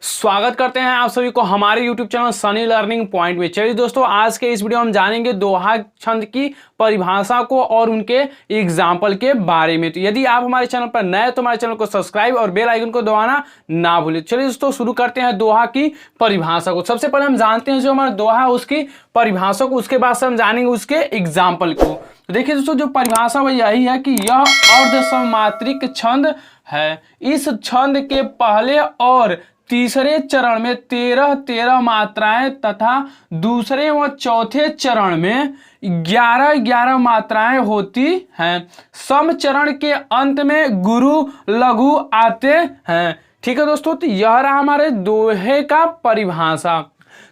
स्वागत करते हैं आप सभी को हमारे YouTube channel Sunny learning point में। चलिए दोस्तों, आज के इस वीडियो में हम जानेंगे दोहा छंद की परिभाषा को और उनके एग्जाम्पल के बारे में। तो यदि आप हमारे चैनल पर नए तो हमारे चैनल को सब्सक्राइब और बेल आइकन को दबाना ना भूलें। चलिए दोस्तों, शुरू करते हैं दोहा की परिभाषा को। सबसे पहले हम जानते हैं जो हमारा दोहा है उसकी परिभाषा को, उसके बाद से हम जानेंगे उसके एग्जाम्पल को। तो देखिए दोस्तों, जो परिभाषा वो यही है कि यह अर्धसमात्रिक छंद है। इस छंद के पहले और तीसरे चरण में 13 मात्राएं तथा दूसरे व चौथे चरण में 11 मात्राएं होती हैं। सम चरण के अंत में गुरु लघु आते हैं। ठीक है दोस्तों, तो यह रहा हमारे दोहे का परिभाषा।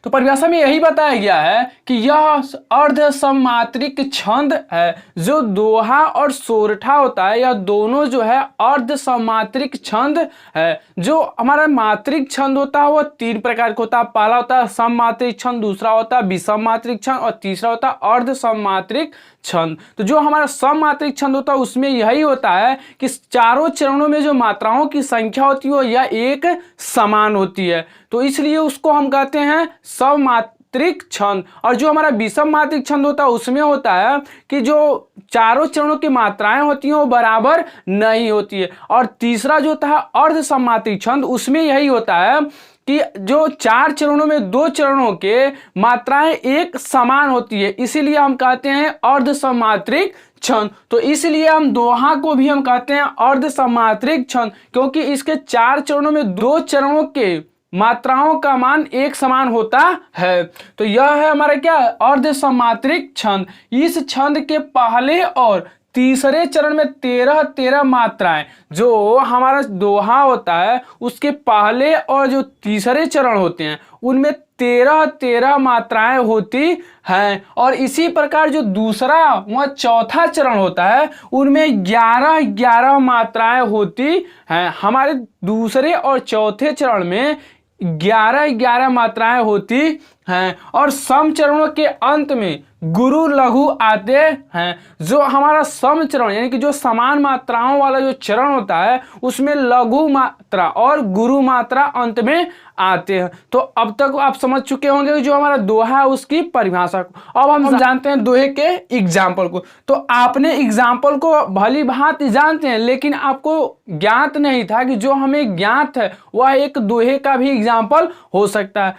तो परिभाषा में यही बताया गया है कि यह अर्धसमात्रिक छंद है। जो दोहा और सोरठा होता है यह दोनों जो है अर्धसमात्रिक छंद है। जो हमारा मात्रिक छंद होता है वह 3 प्रकार का होता है। पहला होता है सममात्रिक छंद, दूसरा होता है विषम मात्रिक छंद और तीसरा होता है अर्धसमात्रिक छंद। तो जो हमारा सममात्रिक छंद होता है उसमें यही होता है कि चारों चरणों में जो मात्राओं की संख्या होती है यह एक समान होती है, तो इसलिए उसको हम कहते हैं सममात्रिक छंद। और जो हमारा विषम मात्रिक छंद होता है उसमें होता है कि जो चारों चरणों की मात्राएं होती हैं वो बराबर नहीं होती है। और तीसरा जो होता है अर्धसमात्रिक छंद, उसमें यही होता है कि जो 4 चरणों में 2 चरणों के मात्राएं एक समान होती है, इसीलिए हम कहते हैं अर्धसमात्रिक छंद। तो इसलिए हम दोहा को भी हम कहते हैं अर्धसमात्रिक छंद, क्योंकि इसके 4 चरणों में 2 चरणों के मात्राओं का मान एक समान होता है। तो यह है हमारा क्या, अर्धसमात्रिक छंद। इस छंद के पहले और तीसरे चरण में 13 मात्राएं, जो हमारा दोहा होता है उसके पहले और जो तीसरे चरण होते हैं उनमें 13 मात्राएं होती हैं। और इसी प्रकार जो दूसरा व चौथा चरण होता है उनमें 11 मात्राएं होती हैं। हमारे दूसरे और चौथे चरण में 11 मात्राएं होती हैं। और सम चरणों के अंत में गुरु लघु आते हैं। जो हमारा सम चरण यानी कि जो समान मात्राओं वाला जो चरण होता है उसमें लघु मात्रा और गुरु मात्रा अंत में आते हैं। तो अब तक आप समझ चुके होंगे कि जो हमारा दोहा है उसकी परिभाषा को। अब हम जानते हैं दोहे के एग्जाम्पल को। तो आपने एग्जाम्पल को भली भांति जानते हैं, लेकिन आपको ज्ञात नहीं था कि जो हमें ज्ञात है वह एक दोहे का भी एग्जाम्पल हो सकता है,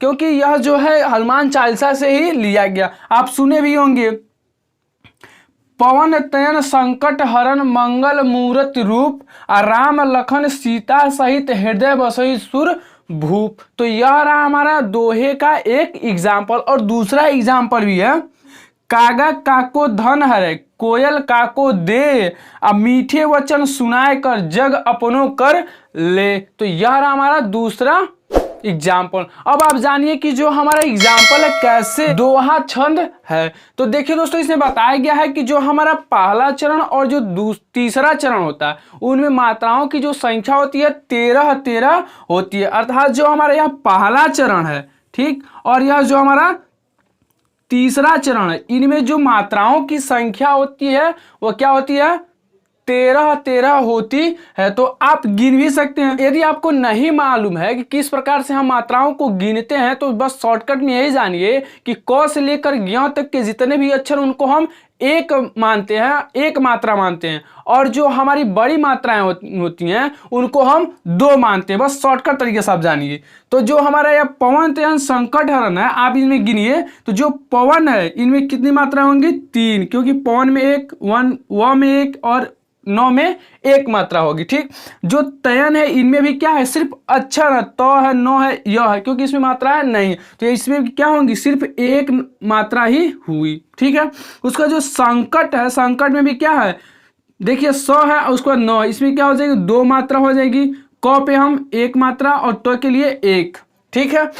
क्योंकि यह जो है हनुमान चालीसा से ही लिया गया। आप सुने भी होंगे, पवन तनय संकट हरण मंगल मूर्त रूप, राम लखन सीता सहित हृदय बसई सुर भूप। तो यह रहा हमारा दोहे का एक एग्जाम्पल। और दूसरा एग्जाम्पल भी है, कागा काको धन हरे कोयल काको दे, अब मीठे वचन सुनाए कर जग अपनों कर ले। तो यह रहा हमारा दूसरा एग्जाम्पल। अब आप जानिए कि जो हमारा एग्जाम्पल है कैसे दोहा छंद है। तो देखिए दोस्तों, इसमें बताया गया है कि जो हमारा पहला चरण और जो तीसरा चरण होता है उनमें मात्राओं की जो संख्या होती है 13 होती है। अर्थात जो हमारा यह पहला चरण है, ठीक, और यह जो हमारा तीसरा चरण है, इनमें जो मात्राओं की संख्या होती है वो क्या होती है, 13 होती है। तो आप गिन भी सकते हैं। यदि आपको नहीं मालूम है कि किस प्रकार से हम मात्राओं को गिनते हैं तो बस शॉर्टकट में यही जानिए कि क से लेकर ज्ञ तक के जितने भी अक्षर उनको हम एक मानते हैं, एक मात्रा मानते हैं, और जो हमारी बड़ी मात्राएं होती हैं उनको हम 2 मानते हैं। बस शॉर्टकट तरीके से आप जानिए। तो जो हमारा यह पवन तनय संकट हरण है, आप इनमें गिनिए तो जो पवन है इनमें कितनी मात्रा होंगी, 3, क्योंकि पवन में 1, व में 1 और 9 में 1 मात्रा होगी। ठीक, जो तयन है इनमें भी क्या है, सिर्फ अक्षर है, तो है, नो है, य है, क्योंकि इसमें मात्रा है नहीं, तो इसमें क्या होंगी, सिर्फ 1 मात्रा ही हुई। ठीक है, उसका जो संकट है, संकट में भी क्या है, देखिए 100 है, उसके बाद 9, इसमें क्या हो जाएगी, 2 मात्रा हो जाएगी। क पे हम 1 मात्रा और तो के लिए 1। ठीक है,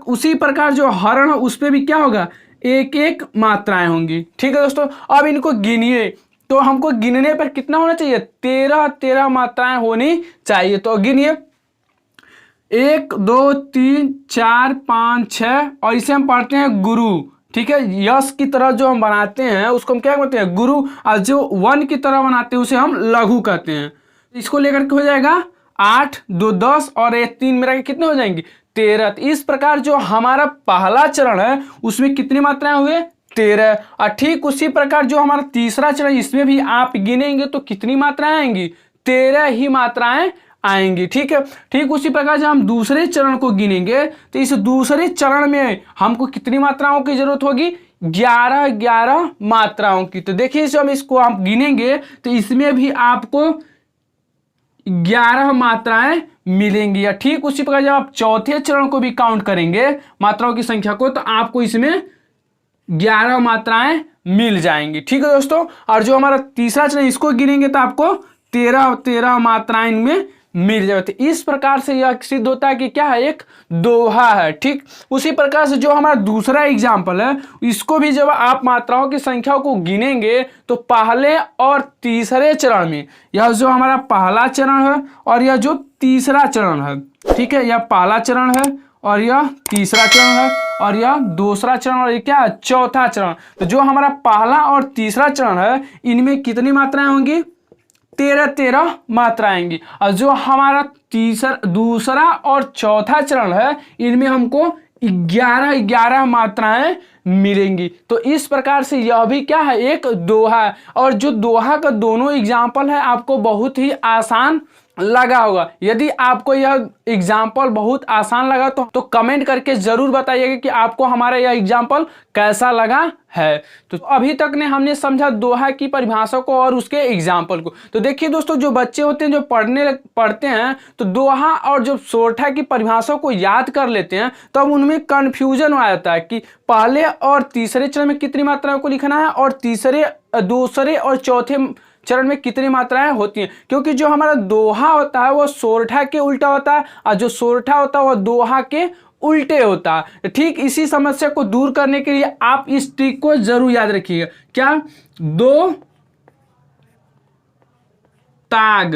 उसी प्रकार जो हरण है उस पर भी क्या होगा, 1 मात्राएं होंगी। ठीक है दोस्तों, अब इनको गिनिए। तो हमको गिनने पर कितना होना चाहिए, 13 मात्राएं होनी चाहिए। तो गिनिए, 1 2 3 4 5 6, और इसे हम पढ़ते हैं गुरु। ठीक है, यश की तरह जो हम बनाते हैं उसको हम क्या कहते हैं, गुरु, और जो वन की तरह बनाते हैं उसे हम लघु कहते हैं। इसको लेकर के हो जाएगा 8 2 10 और ये 3 मिला के कितने हो जाएंगे 13। इस प्रकार जो हमारा पहला चरण है उसमें कितनी मात्राएं हुए 13। और ठीक उसी प्रकार जो हमारा तीसरा चरण इसमें भी आप गिनेंगे तो कितनी मात्राएं आएंगी 13 ही मात्राएं आएंगी। ठीक है, ठीक उसी प्रकार जब हम दूसरे चरण को गिनेंगे तो इस दूसरे चरण में हमको कितनी मात्राओं की जरूरत होगी 11 मात्राओं की। तो देखिए जब इसको आप गिनेंगे तो इसमें भी आपको 11 मात्राएं मिलेंगी। या ठीक उसी प्रकार जब आप चौथे चरण को भी काउंट करेंगे मात्राओं की संख्या को तो आपको इसमें 11 मात्राएं मिल जाएंगी। ठीक है दोस्तों, और जो हमारा तीसरा चरण इसको गिनेंगे तो आपको 13 मात्राएं इनमें मिल जाती। इस प्रकार से यह सिद्ध होता है कि क्या है एक दोहा है। ठीक उसी प्रकार से जो हमारा दूसरा एग्जाम्पल है इसको भी जब आप मात्राओं की संख्या को गिनेंगे तो पहले और तीसरे चरण में यह जो हमारा पहला चरण है और यह जो तीसरा चरण है, ठीक है, यह पहला चरण है और यह तीसरा चरण है और यह दूसरा चरण और ये क्या है चौथा चरण। तो जो हमारा पहला और तीसरा चरण है इनमें कितनी मात्राएं होंगी 13 मात्रा आएंगी। और जो हमारा दूसरा और चौथा चरण है इनमें हमको 11 मात्राएं मिलेंगी। तो इस प्रकार से यह भी क्या है एक दोहा है। और जो दोहा का दोनों एग्जाम्पल है आपको बहुत ही आसान लगा होगा। यदि आपको यह एग्जाम्पल बहुत आसान लगा तो कमेंट करके जरूर बताइएगा कि आपको हमारा यह एग्जाम्पल कैसा लगा है। तो अभी तक ने हमने समझा दोहा की परिभाषा को और उसके एग्जाम्पल को। तो देखिए दोस्तों जो बच्चे होते हैं जो पढ़ते हैं तो दोहा और जो सोरठा की परिभाषा को याद कर लेते हैं तब उनमें कन्फ्यूजन आ जाता है कि पहले और तीसरे चरण में कितनी मात्राओं को लिखना है और दूसरे और चौथे चरण में कितनी मात्राएं होती हैं। क्योंकि जो हमारा दोहा होता है वो सोरठा के उल्टा होता है और जो सोरठा होता है वो दोहा के उल्टे होता है। ठीक इसी समस्या को दूर करने के लिए आप इस ट्रिक को जरूर याद रखिएगा। क्या 2 ताग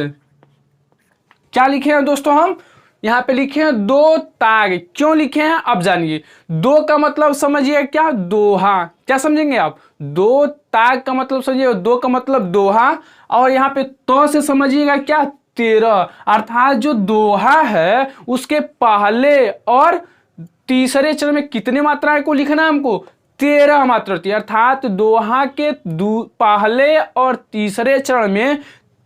क्या लिखे हैं दोस्तों हम यहां पे लिखे हैं 2 ताग। क्यों लिखे हैं अब जानिए। 2 का मतलब समझिए क्या दोहा। क्या समझेंगे आप 2 ताग का मतलब समझिए 2 का मतलब दोहा और यहाँ पे तो से समझिएगा क्या 13 अर्थात जो दोहा है उसके पहले और तीसरे चरण में कितने मात्राएं को लिखना है हमको 13 मात्रा होती है। अर्थात दोहा के पहले और तीसरे चरण में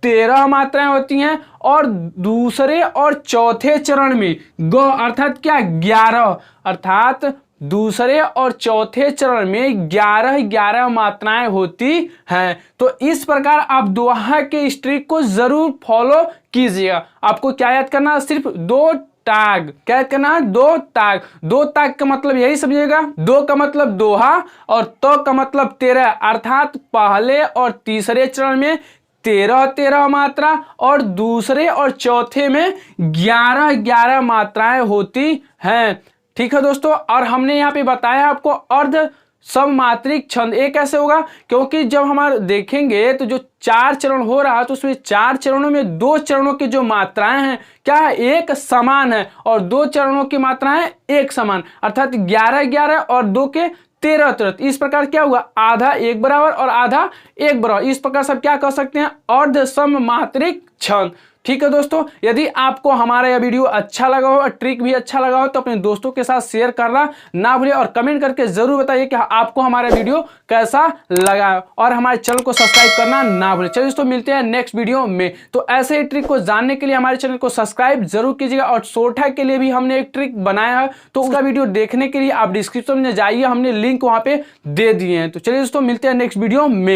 13 मात्राएं होती हैं और दूसरे और चौथे चरण में अर्थात क्या 11 अर्थात दूसरे और चौथे चरण में 11 मात्राएं होती हैं। तो इस प्रकार आप दोहा के इस ट्रिक को जरूर फॉलो कीजिएगा। आपको क्या याद करना है सिर्फ 2 ताग। क्या याद करना है 2 ताग। 2 ताग का मतलब यही समझिएगा 2 का मतलब दोहा और तो का मतलब 13 अर्थात पहले और तीसरे चरण में 13 मात्रा और दूसरे और चौथे में 11 मात्राएं होती हैं। ठीक है दोस्तों, और हमने यहाँ पे बताया आपको अर्ध सममात्रिक छंद। ये कैसे होगा क्योंकि जब हमारे देखेंगे तो जो 4 चरण हो रहा है तो उसमें 4 चरणों में 2 चरणों की जो मात्राएं हैं क्या है एक समान है और 2 चरणों की मात्राएं एक समान अर्थात 11 और 2 के 13। इस प्रकार क्या हुआ आधा एक बराबर और आधा एक बराबर। इस प्रकार सब क्या कर सकते हैं अर्ध सममात्रिक छंद। ठीक है दोस्तों, यदि आपको हमारा यह वीडियो अच्छा लगा हो और ट्रिक भी अच्छा लगा हो तो अपने दोस्तों के साथ शेयर करना ना भूलिए और कमेंट करके जरूर बताइए कि आपको हमारा वीडियो कैसा लगा और हमारे चैनल को सब्सक्राइब करना ना भूलिए। चलिए दोस्तों मिलते हैं नेक्स्ट वीडियो में। तो ऐसे ही ट्रिक को जानने के लिए हमारे चैनल को सब्सक्राइब जरूर कीजिएगा और सोरठा के लिए भी हमने एक ट्रिक बनाया है तो उसका वीडियो देखने के लिए आप डिस्क्रिप्शन में जाइए, हमने लिंक वहां पे दे दिए हैं। तो चलिए दोस्तों मिलते हैं नेक्स्ट वीडियो में।